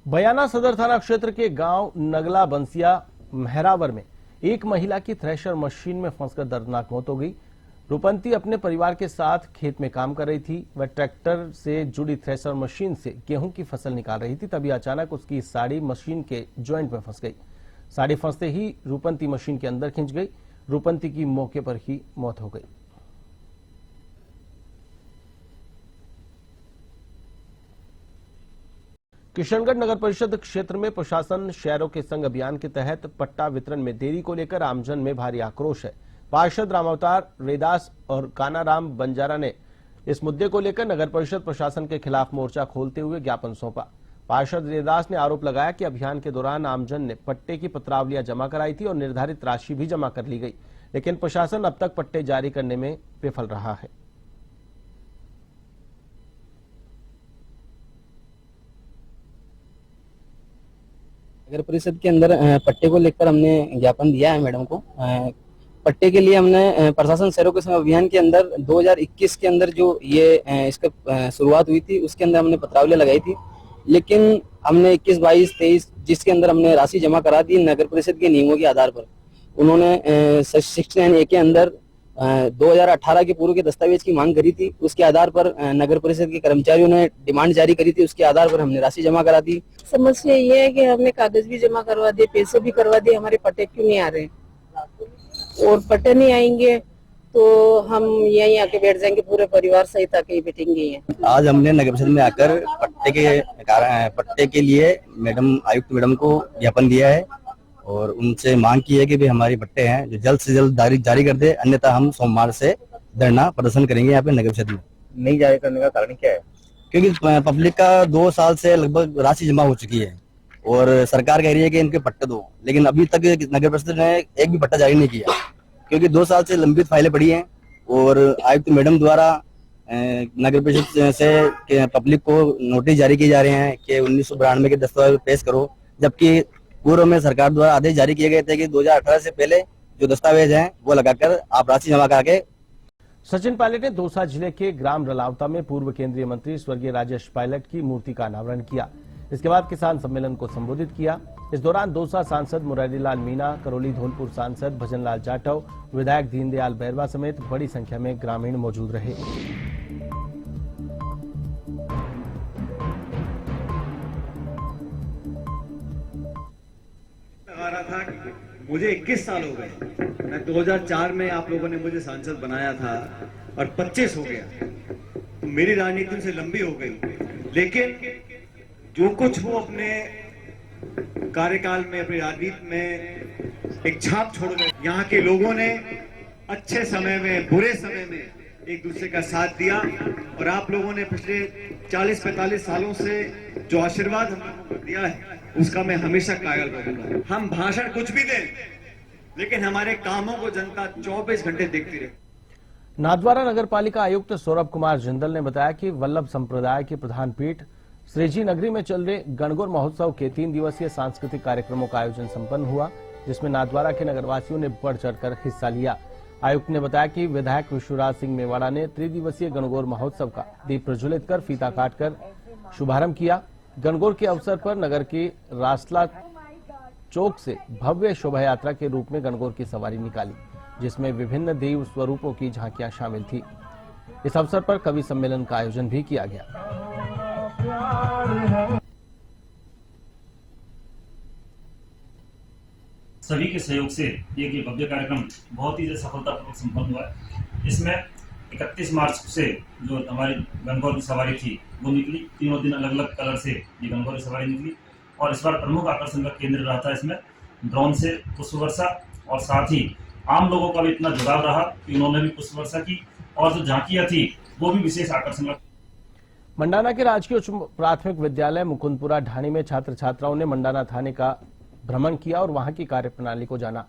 बयाना सदर थाना क्षेत्र के गांव नगला बंसिया मेहरावर में एक महिला की थ्रेशर मशीन में फंसकर दर्दनाक मौत हो गई। रूपंती अपने परिवार के साथ खेत में काम कर रही थी। वह ट्रैक्टर से जुड़ी थ्रेशर मशीन से गेहूं की फसल निकाल रही थी, तभी अचानक उसकी साड़ी मशीन के जॉइंट में फंस गई। साड़ी फंसते ही रूपंती मशीन के अंदर खिंच गई। रूपंती की मौके पर ही मौत हो गई। किशनगढ़ नगर परिषद क्षेत्र में प्रशासन शहरों के संग अभियान के तहत पट्टा वितरण में देरी को लेकर आमजन में भारी आक्रोश है। पार्षद रामावतार रेदास और कानाराम बंजारा ने इस मुद्दे को लेकर नगर परिषद प्रशासन के खिलाफ मोर्चा खोलते हुए ज्ञापन सौंपा। पार्षद रेदास ने आरोप लगाया कि अभियान के दौरान आमजन ने पट्टे की पत्रावलियां जमा कराई थी और निर्धारित राशि भी जमा कर ली गई, लेकिन प्रशासन अब तक पट्टे जारी करने में विफल रहा है। नगर परिषद के अंदर पट्टे को लेकर हमने ज्ञापन दिया है मैडम को। पट्टे के लिए हमने प्रशासन शहरों के संग अभियान के अंदर 2021 के अंदर जो ये इसका शुरुआत हुई थी, उसके अंदर हमने पत्रावली लगाई थी, लेकिन हमने 21, 22, 23 जिसके अंदर हमने राशि जमा करा दी नगर परिषद के नियमों के आधार पर। उन्होंने 69A के अंदर 2018 के पूर्व के दस्तावेज की मांग करी थी। उसके आधार पर नगर परिषद के कर्मचारियों ने डिमांड जारी करी थी, उसके आधार पर हमने राशि जमा करा दी। समस्या ये है कि हमने कागज भी जमा करवा दिए, पैसे भी करवा दिए, हमारे पट्टे क्यों नहीं आ रहे? और पट्टे नहीं आएंगे तो हम यहीं आके बैठ जाएंगे, पूरे परिवार सहित आके बैठेंगे। आज हमने नगर परिषद में आकर पट्टे के लिए मैडम आयुक्त मैडम को ज्ञापन दिया है और उनसे मांग की है कि भाई हमारे पट्टे हैं जो जल्द से जल्द जारी कर दे, अन्यथा हम सोमवार से धरना प्रदर्शन करेंगे यहाँ पे नगर परिषद में। नहीं जारी करने का कारण क्या है? क्योंकि पब्लिक का 2 साल से लगभग राशि जमा हो चुकी है और सरकार कह रही है कि इनके पट्टे दो, लेकिन अभी तक नगर परिषद ने एक भी पट्टा जारी नहीं किया, क्योंकि 2 साल से लंबित फाइलें पड़ी हैं और आयुक्त मैडम द्वारा नगर परिषद से पब्लिक को नोटिस जारी किए जा रहे हैं कि 1992 के दस्तावेज पेश करो, जबकि पूर्व में सरकार द्वारा आदेश जारी किए गए थे कि 2018 से पहले जो दस्तावेज हैं वो लगाकर आप राशि जमा करके। सचिन पायलट ने दौसा जिले के ग्राम रलावता में पूर्व केंद्रीय मंत्री स्वर्गीय राजेश पायलट की मूर्ति का अनावरण किया। इसके बाद किसान सम्मेलन को संबोधित किया। इस दौरान दौसा सांसद मुरारीलाल मीणा, करौली धौलपुर सांसद भजनलाल जाटव, विधायक दीनदयाल बैरवा समेत बड़ी संख्या में ग्रामीण मौजूद रहे। था मुझे 21 साल हो गए। मैं 2004 में आप लोगों ने मुझे सांसद बनाया था और 25 हो गया, तो मेरी राजनीति से लंबी हो गई, लेकिन जो कुछ वो अपने कार्यकाल में, अपनी राजनीति में एक छाप छोड़ गए। यहाँ के लोगों ने अच्छे समय में, बुरे समय में एक दूसरे का साथ दिया और आप लोगों ने पिछले 40-45 सालों से जो आशीर्वाद हम लोगों को दिया है उसका मैं हमेशा कायल रहूंगा। हम भाषण कुछ भी दें, लेकिन हमारे कामों को जनता 24 घंटे देखती रहे। नाथद्वारा नगर पालिका आयुक्त सौरभ कुमार जिंदल ने बताया कि वल्लभ संप्रदाय की प्रधान पीठ श्रीजी नगरी में चल रहे गणगौर महोत्सव के 3 दिवसीय सांस्कृतिक कार्यक्रमों का आयोजन संपन्न हुआ, जिसमें नाथद्वारा के नगरवासियों ने बढ़ चढ़कर हिस्सा लिया। आयुक्त ने बताया कि विधायक विश्वराज सिंह मेवाड़ा ने 3 दिवसीय गणगौर महोत्सव का दीप प्रज्वलित कर फीता काटकर शुभारंभ किया। गणगौर के अवसर पर नगर के रासला चौक से भव्य शोभा यात्रा के रूप में गणगौर की सवारी निकाली, जिसमें विभिन्न देव स्वरूपों की झांकियां शामिल थी। इस अवसर पर कवि सम्मेलन का आयोजन भी किया गया। सभी के सहयोग से ये भव्य कार्यक्रम बहुत ही सफलतापूर्वक संपन्न हुआ है। इसमें 31 मार्च से जो हमारी गणगौर की सवारी थी वो निकली। तीनों दिन अलग अलग कलर से ये गणगौर की सवारी निकली और इस बार प्रमुख आकर्षण का केंद्र रहा था इसमें ड्रोन से पुष्प वर्षा, और साथ ही आम लोगों का भी इतना जुड़ाव रहा कि उन्होंने भी पुष्प वर्षा की और जो झांकियां थी वो भी विशेष आकर्षण। मंडाना के राजकीय उच्च प्राथमिक विद्यालय मुकुंदपुरा ढाणी में छात्र छात्राओं ने मंडाना थाने का भ्रमण किया और वहां की कार्यप्रणाली को जाना।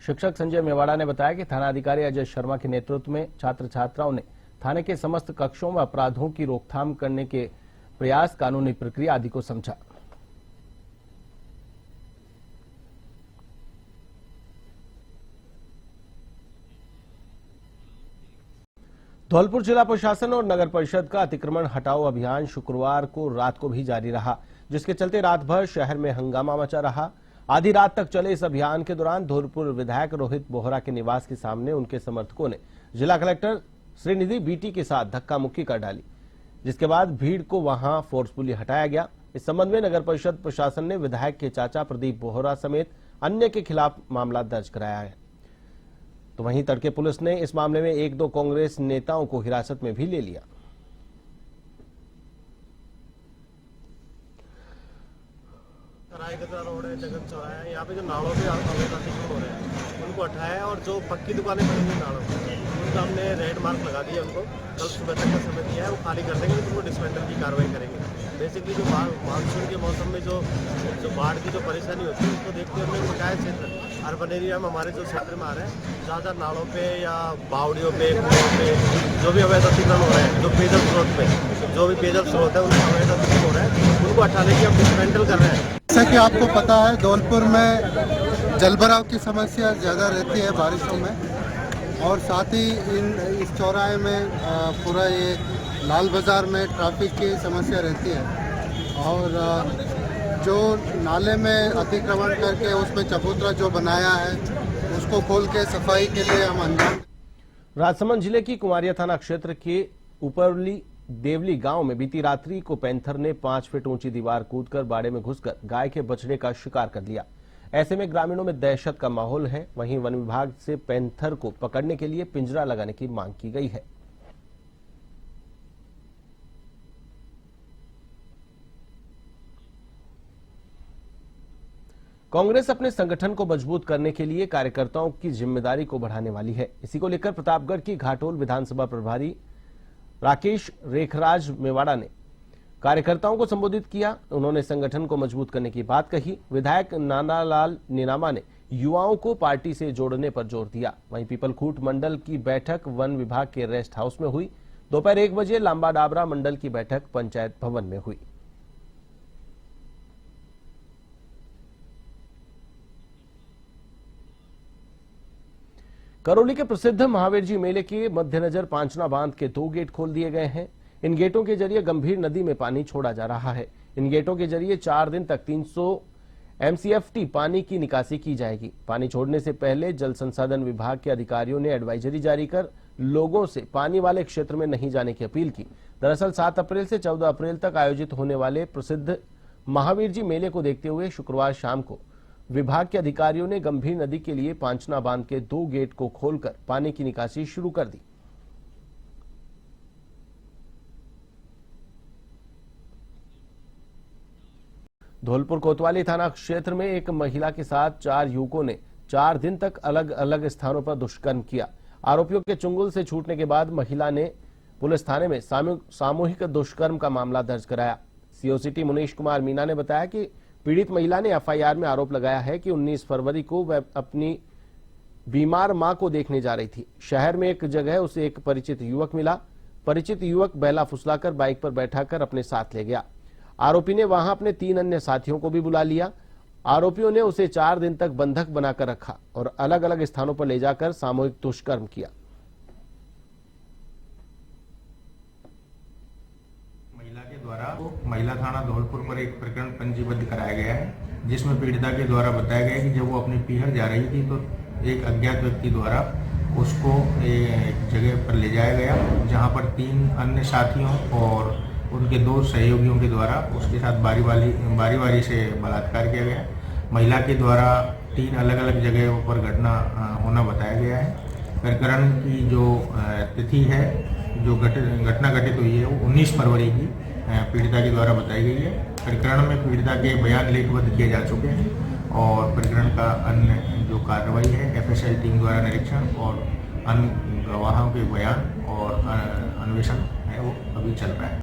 शिक्षक संजय मेवाड़ा ने बताया कि थानाधिकारी अजय शर्मा के नेतृत्व में छात्र छात्राओं ने थाने के समस्त कक्षों में अपराधों की रोकथाम करने के प्रयास, कानूनी प्रक्रिया आदि को समझा। धौलपुर जिला प्रशासन और नगर परिषद का अतिक्रमण हटाओ अभियान शुक्रवार को रात को भी जारी रहा। जिसके चलते रात भर शहर में हंगामा मचा रहा। आधी रात तक चले इस अभियान के दौरान धौलपुर विधायक रोहित बोहरा के निवास के सामने उनके समर्थकों ने जिला कलेक्टर श्रीनिधि बीटी के साथ धक्का मुक्की कर डाली, जिसके बाद भीड़ को वहां फोर्सफुली हटाया गया। इस संबंध में नगर परिषद प्रशासन ने विधायक के चाचा प्रदीप बोहरा समेत अन्य के खिलाफ मामला दर्ज कराया है। तो वहीं तड़के पुलिस ने इस मामले में 1-2 कांग्रेस नेताओं को हिरासत में भी ले लिया। रायगढ़ रोड है, जगन चौराहा है, यहाँ पे जो नालों पे अवैध अतिक्रमण हो रहे हैं उनको हटाया और जो पक्की दुकानें बनी हुई नालों पे उनका हमने रेड मार्क लगा दिया। उनको कल सुबह तक का समय दिया है, वो खाली कर देंगे, उनको डिसमेंटल की कार्रवाई करेंगे। बेसिकली जो मानसून के मौसम में जो बाढ़ की जो परेशानी होती है उसको देखते हुए हमने बकाया क्षेत्र अर्बन एरिया में हमारे जो क्षेत्र में आ रहे हैं ज़्यादा नालों पे या बावड़ियों पे कुओं पे जो भी अवैध अतिक्रमण हो रहे हैं, जो पेयजल स्रोत पे जो भी पेयजल स्रोत है उनका अवैध अतिक्रमण हो रहा है, उनको हटाने की हम डिसमेंटल कर रहे हैं। जैसा कि आपको पता है धौलपुर में जलभराव की समस्या ज़्यादा रहती है बारिशों में, और साथ ही इस चौराहे में पूरा ये लाल बाज़ार में ट्रैफिक की समस्या रहती है। और जो नाले में अतिक्रमण करके उसमें चबूतरा जो बनाया है उसको खोल के सफाई के लिए हम अंजाम। राजसमंद जिले की कुमारिया थाना क्षेत्र के ऊपरली देवली गांव में बीती रात्रि को पैंथर ने 5 फीट ऊंची दीवार कूदकर बाड़े में घुसकर गाय के बछड़े का शिकार कर लिया। ऐसे में ग्रामीणों में दहशत का माहौल है। वहीं वन विभाग से पैंथर को पकड़ने के लिए पिंजरा लगाने की मांग की गई है। कांग्रेस अपने संगठन को मजबूत करने के लिए कार्यकर्ताओं की जिम्मेदारी को बढ़ाने वाली है। इसी को लेकर प्रतापगढ़ की घाटोल विधानसभा प्रभारी राकेश रेखराज मेवाड़ा ने कार्यकर्ताओं को संबोधित किया। उन्होंने संगठन को मजबूत करने की बात कही। विधायक नानालाल नीनामा ने युवाओं को पार्टी से जोड़ने पर जोर दिया। वहीं पीपलखूट मंडल की बैठक वन विभाग के रेस्ट हाउस में हुई। दोपहर 1 बजे लांबा डाबरा मंडल की बैठक पंचायत भवन में हुई। करौली के प्रसिद्ध महावीर जी मेले के मद्देनजर पांचना बांध के 2 गेट खोल दिए गए हैं। इन गेटों के जरिए गंभीर नदी में पानी छोड़ा जा रहा है। इन गेटों के जरिए 4 दिन तक 300 MCFT पानी की निकासी की जाएगी। पानी छोड़ने से पहले जल संसाधन विभाग के अधिकारियों ने एडवाइजरी जारी कर लोगों से पानी वाले क्षेत्र में नहीं जाने की अपील की। दरअसल 7 अप्रैल से 14 अप्रैल तक आयोजित होने वाले प्रसिद्ध महावीर जी मेले को देखते हुए शुक्रवार शाम को विभाग के अधिकारियों ने गंभीर नदी के लिए पांचना बांध के 2 गेट को खोलकर पानी की निकासी शुरू कर दी। धौलपुर कोतवाली थाना क्षेत्र में एक महिला के साथ 4 युवकों ने 4 दिन तक अलग अलग स्थानों पर दुष्कर्म किया। आरोपियों के चुंगल से छूटने के बाद महिला ने पुलिस थाने में सामूहिक दुष्कर्म का मामला दर्ज कराया। सीओसीटी मुनीश कुमार मीना ने बताया कि पीड़ित महिला ने एफआईआर में आरोप लगाया है कि 19 फरवरी को वह अपनी बीमार मां को देखने जा रही थी। शहर में एक जगह उसे एक परिचित युवक मिला। परिचित युवक बहला फुसलाकर बाइक पर बैठाकर अपने साथ ले गया। आरोपी ने वहां अपने 3 अन्य साथियों को भी बुला लिया। आरोपियों ने उसे 4 दिन तक बंधक बनाकर रखा और अलग अलग स्थानों पर ले जाकर सामूहिक दुष्कर्म किया। महिला थाना धौलपुर पर एक प्रकरण पंजीबद्ध कराया गया है, जिसमें पीड़िता के द्वारा बताया गया कि जब वो अपने पीहर जा रही थी तो एक अज्ञात व्यक्ति द्वारा उसको एक जगह पर ले जाया गया, जहां पर 3 अन्य साथियों और उनके 2 सहयोगियों के द्वारा उसके साथ बारी से बलात्कार किया गया। महिला के द्वारा 3 अलग अलग जगहों पर घटना होना बताया गया है। प्रकरण की जो तिथि है, जो घटना घटित हुई है, वो 19 फरवरी की पीड़िता के द्वारा बताई गई है। प्रकरण में पीड़िता के बयान लिपिबद्ध किए जा चुके हैं और प्रकरण का अन्य जो कार्रवाई है एफएसएल टीम द्वारा निरीक्षण और अन्य गवाहों के बयान और अन्वेषण है वो अभी चल रहा है।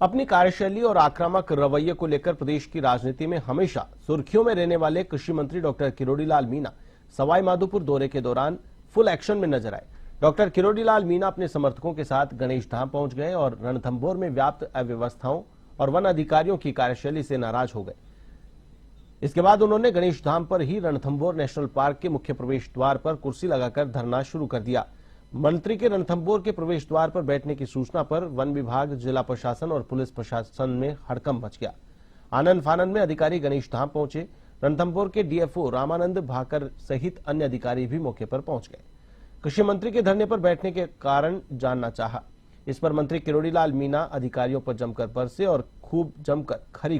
अपनी कार्यशैली और आक्रामक रवैये को लेकर प्रदेश की राजनीति में हमेशा सुर्खियों में रहने वाले कृषि मंत्री डॉक्टर किरोड़ीलाल मीणा सवाई माधोपुर दौरे के दौरान फुल एक्शन में नजर आए। डॉक्टर किरोड़ीलाल मीणा अपने समर्थकों के साथ गणेश धाम पहुंच गए और रणथंभौर में व्याप्त अव्यवस्थाओं और वन अधिकारियों की कार्यशैली से नाराज हो गए। इसके बाद उन्होंने गणेश धाम पर ही रणथंभौर नेशनल पार्क के मुख्य प्रवेश द्वार पर कुर्सी लगाकर धरना शुरू कर दिया। मंत्री के रणथंभौर के प्रवेश द्वार पर बैठने की सूचना पर वन विभाग, जिला प्रशासन और पुलिस प्रशासन में हड़कंप मच गया। आनंद फानंद में अधिकारी गणेश धाम पहुंचे। रणथंभौर के डीएफओ रामानंद भाकर सहित अन्य अधिकारी भी मौके पर पहुंच गए। कृषि मंत्री के धरने पर बैठने के कारण जानना चाहा। इस पर मंत्री किरोड़ीलाल मीणा अधिकारियों पर जमकर बरसे और खूब जमकर खरी